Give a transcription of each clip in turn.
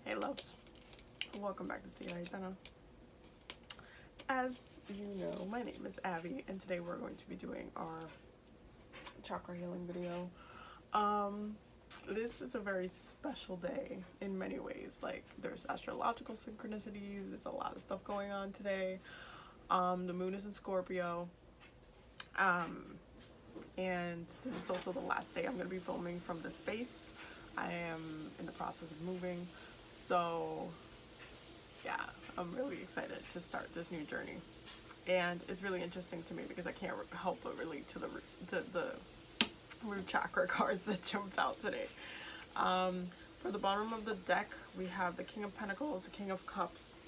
Hey loves, welcome back to TigeraGitana. As you know, my name is Abby, and today we're going to be doing our chakra healing video. This is a very special day in many ways. Like, there's astrological synchronicities, there's a lot of stuff going on today. The moon is in Scorpio, and this is also the last day I'm going to be filming from the space. I am in the process of moving, so yeah, I'm really excited to start this new journey. And it's really interesting to me because I can't help but relate to the root chakra cards that jumped out today. For the bottom of the deck, we have the King of Pentacles, the King of Cups,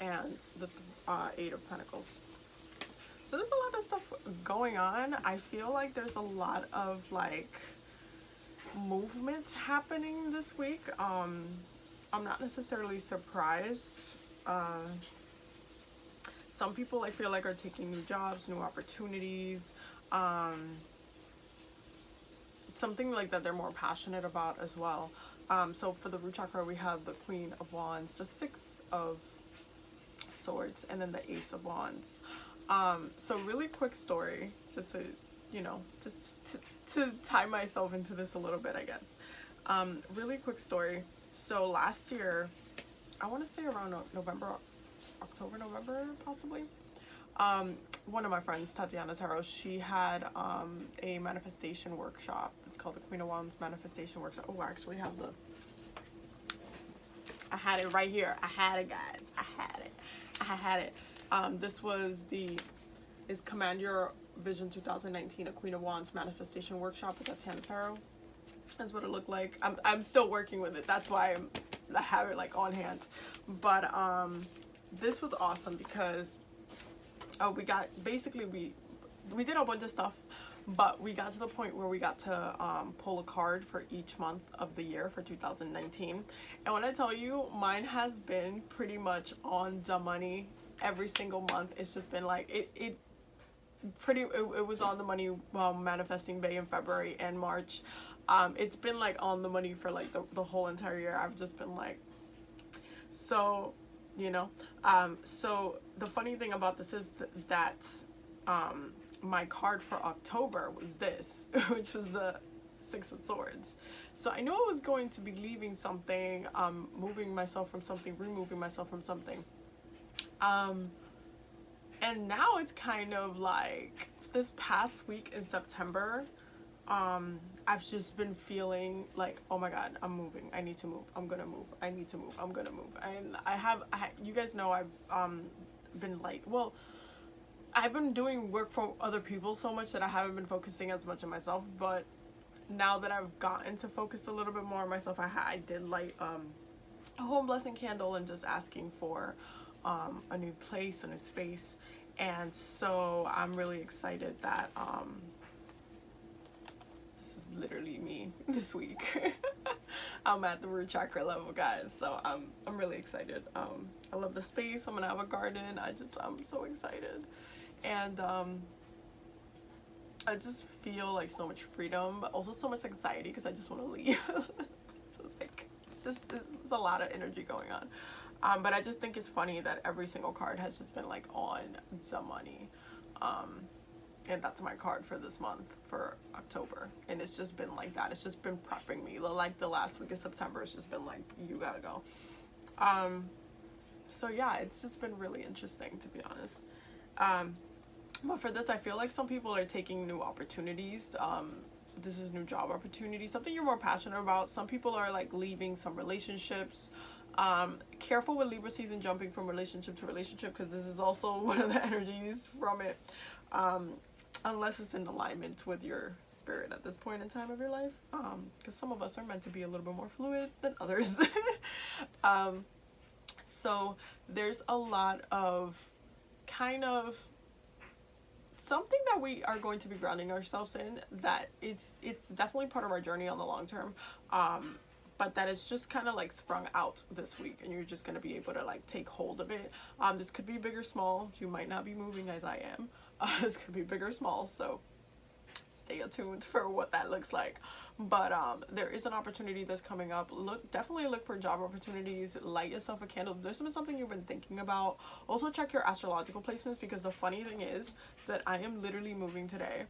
and the Eight of Pentacles. So there's a lot of stuff going on. I feel like there's a lot of like movements happening this week. I'm not necessarily surprised. Some people I feel like are taking new jobs, new opportunities, something like that they're more passionate about as well. So for the root chakra, we have the Queen of Wands, the Six of Swords, and then the Ace of Wands. So really quick story, just so you know, just to tie myself into this a little bit, I guess. Really quick story. So last year, I want to say around October, November, possibly. One of my friends, Tatiana Tarot, she had a manifestation workshop. It's called the Queen of Wands Manifestation Workshop. Oh, I actually have I had it right here. I had it, guys. I had it. This was is Command Your Vision 2019, a Queen of Wands Manifestation Workshop with Tatiana Tarot. That's what it looked like. I'm still working with it. That's why I have it like on hand. But this was awesome because we got basically we did a bunch of stuff, but we got to the point where we got to pull a card for each month of the year for 2019. And when I tell you, mine has been pretty much on the money every single month. It's just been like it was on the money while manifesting Bay in February and March. It's been like on the money for like the whole entire year. I've just been like, so, you know. So the funny thing about this is that my card for October was this, which was the Six of Swords. So I knew I was going to be leaving something, moving myself from something, removing myself from something. And now it's kind of like this past week in September, I've just been feeling like, oh my God, I'm moving. I need to move. I'm gonna move. I need to move. I'm gonna move. And you guys know I've been like, well, I've been doing work for other people so much that I haven't been focusing as much on myself. But now that I've gotten to focus a little bit more on myself, I did light a home blessing candle and just asking for a new place, a new space. And so I'm really excited that this is literally me this week. I'm at the root chakra level, guys, so I'm really excited. I love the space. I'm gonna have a garden. I'm so excited. And I just feel like so much freedom, but also so much anxiety because I just want to leave. So it's like it's a lot of energy going on. But I just think it's funny that every single card has just been like on the money. And that's my card for this month, for October. And it's just been like that. It's just been prepping me. Like the last week of September, it's just been like, you gotta go. So yeah, it's just been really interesting, to be honest. But for this, I feel like some people are taking new opportunities. This is new job opportunities, something you're more passionate about. Some people are like leaving some relationships. Careful with Libra season jumping from relationship to relationship, because this is also one of the energies from it, unless it's in alignment with your spirit at this point in time of your life, because some of us are meant to be a little bit more fluid than others. So there's a lot of kind of something that we are going to be grounding ourselves in, that it's definitely part of our journey on the long term, but that it's just kind of like sprung out this week, and you're just going to be able to like take hold of it. This could be big or small. You might not be moving as I am. This could be big or small, so stay attuned for what that looks like. But there is an opportunity that's coming up. Definitely look for job opportunities. Light yourself a candle. If there's something you've been thinking about, also check your astrological placements, because the funny thing is that I am literally moving today,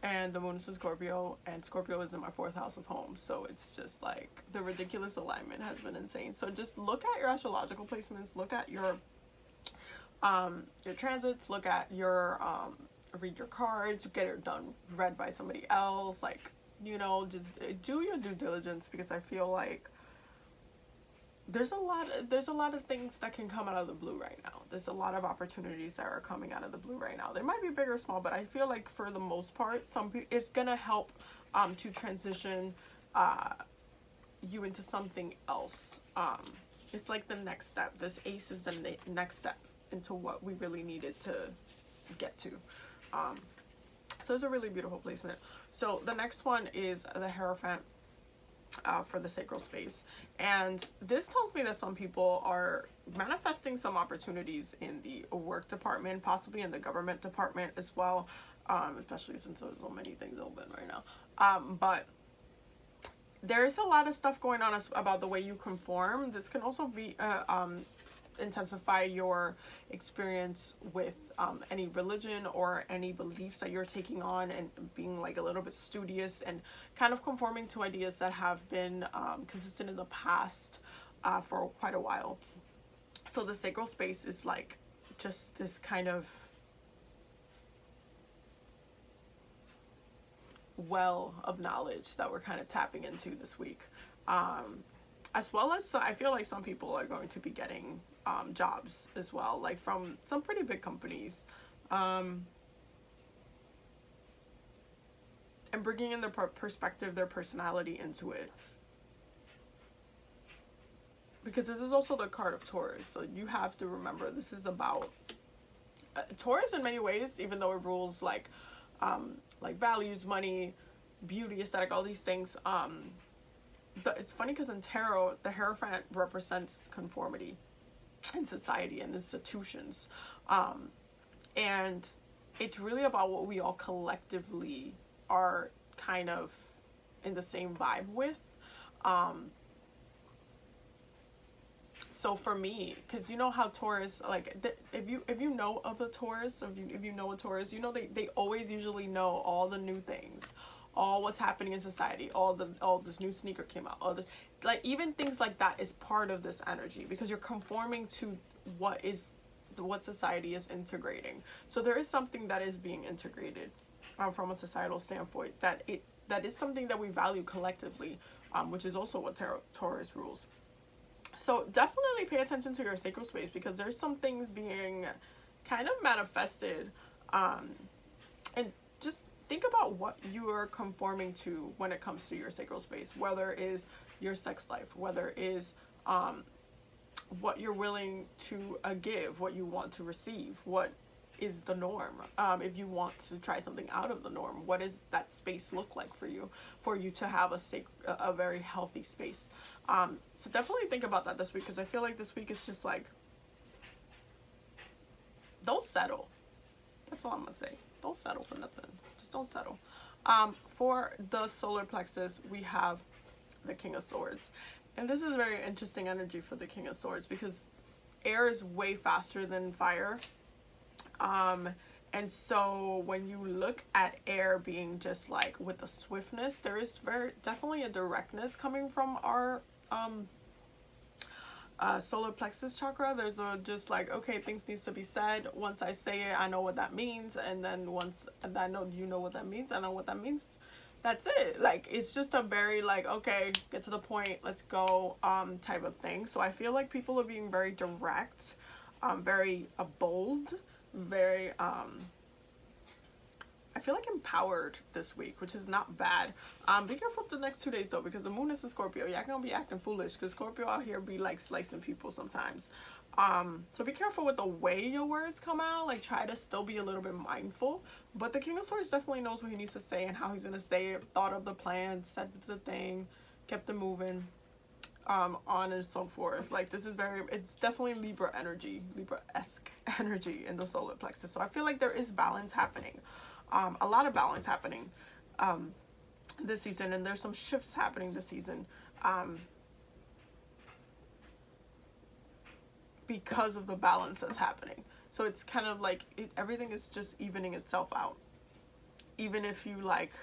and the moon is in Scorpio, and Scorpio is in my 4th house of home. So it's just like the ridiculous alignment has been insane. So just look at your astrological placements, look at your transits, look at your read your cards, get it read by somebody else, like, you know, just do your due diligence, because I feel like there's a lot of things that can come out of the blue right now. There's a lot of opportunities that are coming out of the blue right now. They might be big or small, but I feel like for the most part, it's gonna help to transition you into something else. It's like the next step. This ace is the next step into what we really needed to get to. So it's a really beautiful placement. So the next one is the Hierophant for the sacral space, and this tells me that some people are manifesting some opportunities in the work department, possibly in the government department as well, especially since there's so many things open right now. But there is a lot of stuff going on about the way you conform. This can also be intensify your experience with any religion or any beliefs that you're taking on, and being like a little bit studious and kind of conforming to ideas that have been consistent in the past for quite a while. So the sacral space is like just this kind of well of knowledge that we're kind of tapping into this week. As well as I feel like some people are going to be getting jobs as well, like from some pretty big companies, and bringing in their perspective, their personality into it, because this is also the card of Taurus. So you have to remember, this is about Taurus in many ways, even though it rules like values, money, beauty, aesthetic, all these things. It's funny because in tarot, the Hierophant represents conformity in society and institutions, and it's really about what we all collectively are kind of in the same vibe with. So for me, because you know how Taurus, like, if you know of a Taurus, if you know a Taurus, you know they always usually know all the new things, all what's happening in society, all this new sneaker came out, all the, like, even things like that is part of this energy, because you're conforming to what society is integrating. So there is something that is being integrated from a societal standpoint, that is something that we value collectively, which is also what Taurus rules. So definitely pay attention to your sacral space, because there's some things being kind of manifested, and just think about what you are conforming to when it comes to your sacral space, whether it is your sex life, whether it is what you're willing to give, what you want to receive, what is the norm. If you want to try something out of the norm, what does that space look like for you to have a very healthy space? So definitely think about that this week, because I feel like this week is just like, don't settle. That's all I'm gonna say. Don't settle for nothing. Just don't settle. For the solar plexus, we have the King of Swords, and this is very interesting energy for the King of Swords, because air is way faster than fire. And so when you look at air being just like with the swiftness, there is definitely a directness coming from our solar plexus chakra. There's just like, okay, things needs to be said. Once I say it, I know what that means, and then once I know you know what that means, I know what that means. That's it. Like, it's just a very like, okay, get to the point, let's go type of thing. So I feel like people are being very direct, very bold, very I feel like empowered this week, which is not bad. Be careful the next 2 days though, because the moon is in Scorpio. Y'all gonna be acting foolish, because Scorpio out here be like slicing people sometimes. So be careful with the way your words come out. Like, try to still be a little bit mindful. But the King of Swords definitely knows what he needs to say and how he's gonna say it. Thought of the plan, said the thing, kept it moving, on and so forth. Like, this is it's definitely Libra energy, Libra-esque energy in the solar plexus. So I feel like there is balance happening. A lot of balance happening. this season, and there's some shifts happening this season because of the balance that's happening. So it's kind of like everything is just evening itself out, even if you like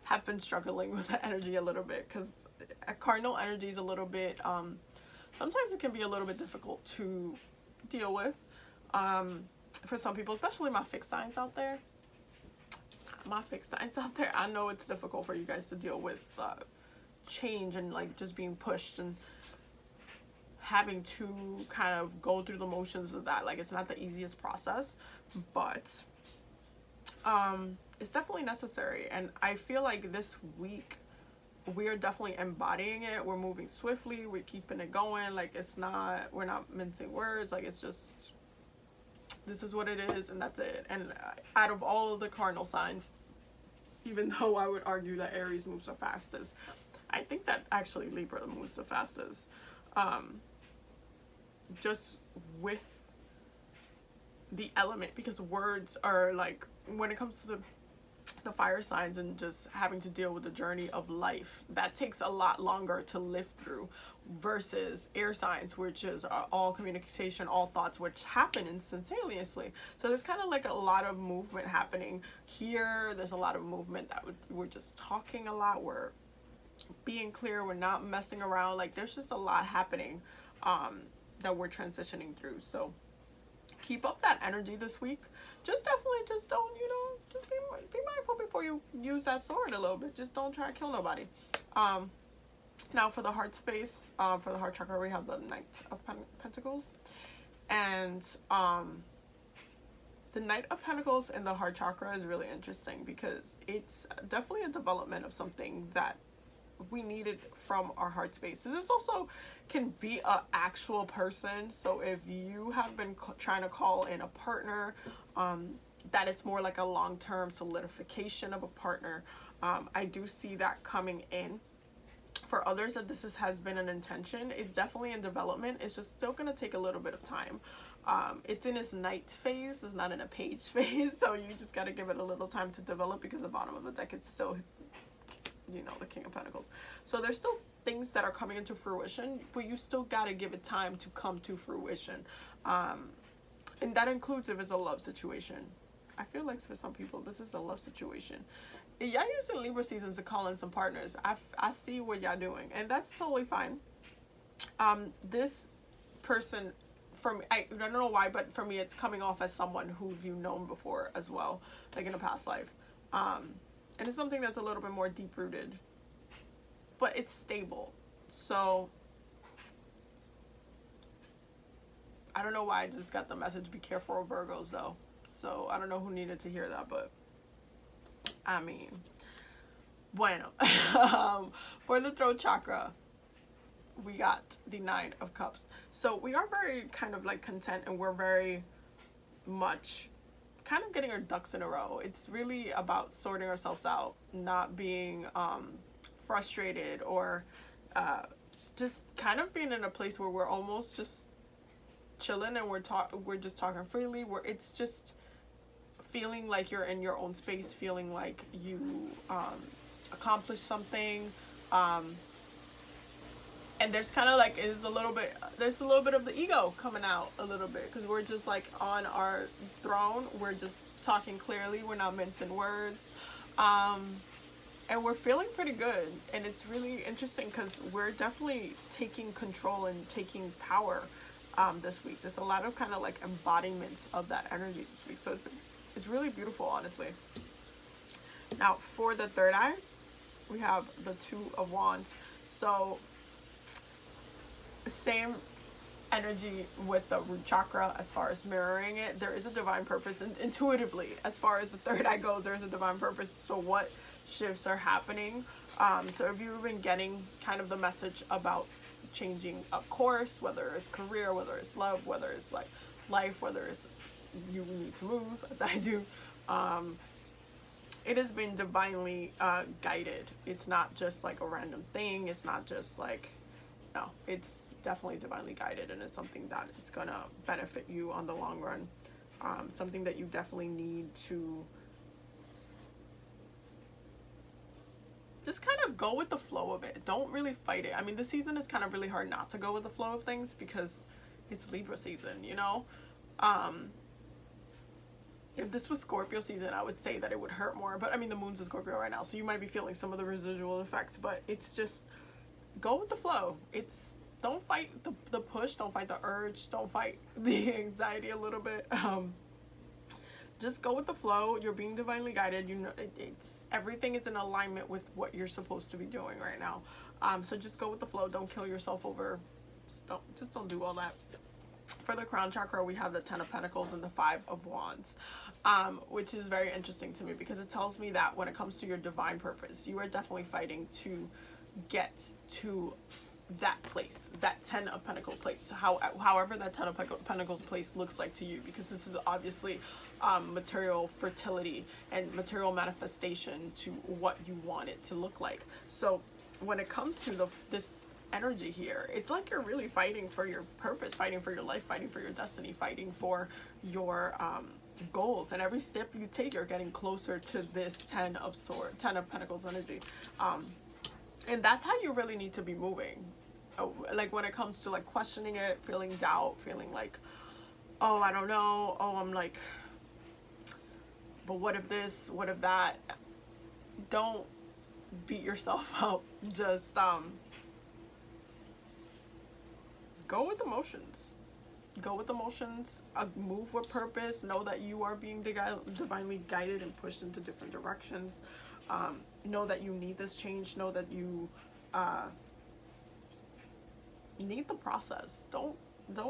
have been struggling with the energy a little bit, because cardinal energy is a little bit sometimes it can be a little bit difficult to deal with for some people, especially my fixed signs out there. I know it's difficult for you guys to deal with change and like just being pushed and having to kind of go through the motions of that. Like, it's not the easiest process, but it's definitely necessary. And I feel like this week we're definitely embodying it. We're moving swiftly, we're keeping it going. Like, we're not mincing words. Like, it's just, this is what it is, and that's it. And out of all of the cardinal signs, even though I would argue that Aries moves the fastest, I think that actually Libra moves the fastest. Just with the element, because words are like, when it comes to the fire signs and just having to deal with the journey of life, that takes a lot longer to live through, versus air signs, which is all communication, all thoughts, which happen instantaneously. So there's kind of like a lot of movement happening here. There's a lot of movement that we're just talking a lot, we're being clear, we're not messing around. Like, there's just a lot happening that we're transitioning through. So keep up that energy this week. Just definitely just don't, just be mindful before you use that sword a little bit. Just don't try to kill nobody. Now for the heart space, for the heart chakra, we have the Knight of Pentacles. And the Knight of Pentacles in the heart chakra is really interesting, because it's definitely a development of something that we needed from our heart space. This also can be an actual person. So if you have been trying to call in a partner, that is more like a long-term solidification of a partner. I do see that coming in. For others that this has been an intention, it's definitely in development. It's just still going to take a little bit of time. It's in its Knight phase. It's not in a page phase. So you just got to give it a little time to develop, because the bottom of the deck, it's still, the King of Pentacles. So there's still things that are coming into fruition, but you still got to give it time to come to fruition. And that includes if it's a love situation. I feel like for some people, this is a love situation. Y'all using Libra seasons to call in some partners. I see what y'all doing, and that's totally fine. This person, I don't know why, but for me, it's coming off as someone who you've known before as well, like in a past life. And it's something that's a little bit more deep-rooted, but it's stable. So I don't know why I just got the message, be careful of Virgos, though. So I don't know who needed to hear that, but I mean, bueno. For the throat chakra, we got the Nine of Cups. So we are very kind of like content, and we're very much kind of getting our ducks in a row. It's really about sorting ourselves out, not being frustrated, or just kind of being in a place where we're almost just chilling, and we're just talking freely, where it's just feeling like you're in your own space, feeling like you accomplished something. And there's kind of like, there's a little bit of the ego coming out a little bit, because we're just like on our throne. We're just talking clearly. We're not mincing words. And we're feeling pretty good. And it's really interesting, because we're definitely taking control and taking power this week. There's a lot of kind of like embodiment of that energy this week. So it's really beautiful, honestly. Now for the third eye, we have the Two of Wands. So same energy with the root chakra as far as mirroring it. There is a divine purpose, and intuitively, as far as the third eye goes, there is a divine purpose. So what shifts are happening? So if you've been getting kind of the message about changing a course, whether it's career, whether it's love, whether it's like life, whether it's you need to move, as I do, it has been divinely guided. It's not just like a random thing. It's not just like, no, it's definitely divinely guided, and it's something that it's gonna benefit you on the long run. Something that you definitely need to go with the flow of it. Don't really fight it. I mean, this season is kind of really hard not to go with the flow of things because it's Libra season, you know? If this was Scorpio season, I would say that it would hurt more. But I mean, the moon's in Scorpio right now, so you might be feeling some of the residual effects. But it's just, go with the flow. It's, don't fight the push. Don't fight the urge. Don't fight the anxiety a little bit. Just go with the flow. You're being divinely guided. You know, it's everything is in alignment with what you're supposed to be doing right now. So just go with the flow. Don't kill yourself over. Just don't do all that. For the crown chakra, we have the 10 of Pentacles and the 5 of Wands, which is very interesting to me because it tells me that when it comes to your divine purpose, you are definitely fighting to get to that place, that 10 of Pentacles place, however that 10 of Pentacles place looks like to you, because this is obviously material fertility and material manifestation to what you want it to look like. So when it comes to this energy here, it's like you're really fighting for your purpose, fighting for your life, fighting for your destiny, fighting for your goals, and every step you take, you're getting closer to this 10 of Pentacles energy. And that's how you really need to be moving. Like when it comes to like questioning it, feeling doubt, feeling like, oh, I don't know, oh, I'm like, but what if this, what if that? Don't beat yourself up. Just go with emotions. Go with emotions. Move with purpose. Know that you are being divinely guided and pushed into different directions. Know that you need this change. Know that you need the process. Don't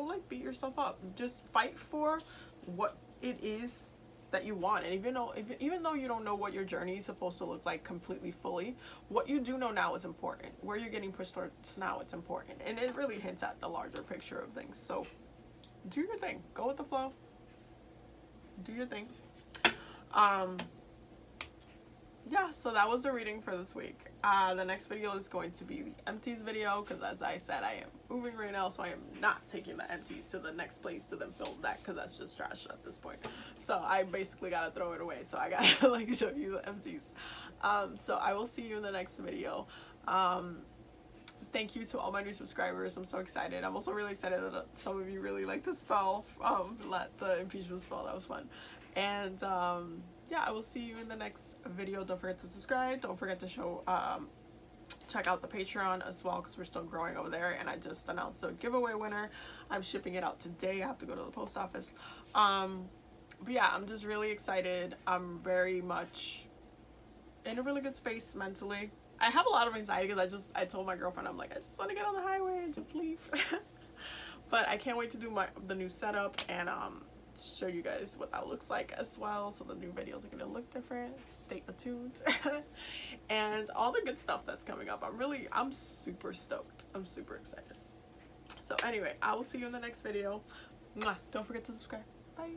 like beat yourself up. Just fight for what it is that you want. And even though you don't know what your journey is supposed to look like completely fully, what you do know now is important. Where you're getting pushed towards now, it's important, and it really hints at the larger picture of things. So do your thing. Go with the flow. Do your thing. Yeah, so that was the reading for this week. The next video is going to be the empties video, because as I said, I am moving right now, so I am not taking the empties to the next place to then film that, because that's just trash at this point. So I basically gotta throw it away, so I gotta like show you the empties. So I will see you in the next video. Thank you to all my new subscribers. I'm so excited. I'm also really excited that some of you really like to spell, the impeachment spell. That was fun. And yeah, I will see you in the next video. Don't forget to subscribe. Don't forget to check out the Patreon as well, because we're still growing over there. And I just announced the giveaway winner. I'm shipping it out today. I have to go to the post office. But yeah, I'm just really excited. I'm very much in a really good space mentally. I have a lot of anxiety because I told my girlfriend, I'm like, I just want to get on the highway and just leave. But I can't wait to do the new setup and show you guys what that looks like as well. So the new videos are going to look different. Stay attuned. And all the good stuff that's coming up. I'm super stoked. I'm super excited. So anyway, I will see you in the next video. Mwah. Don't forget to subscribe. Bye.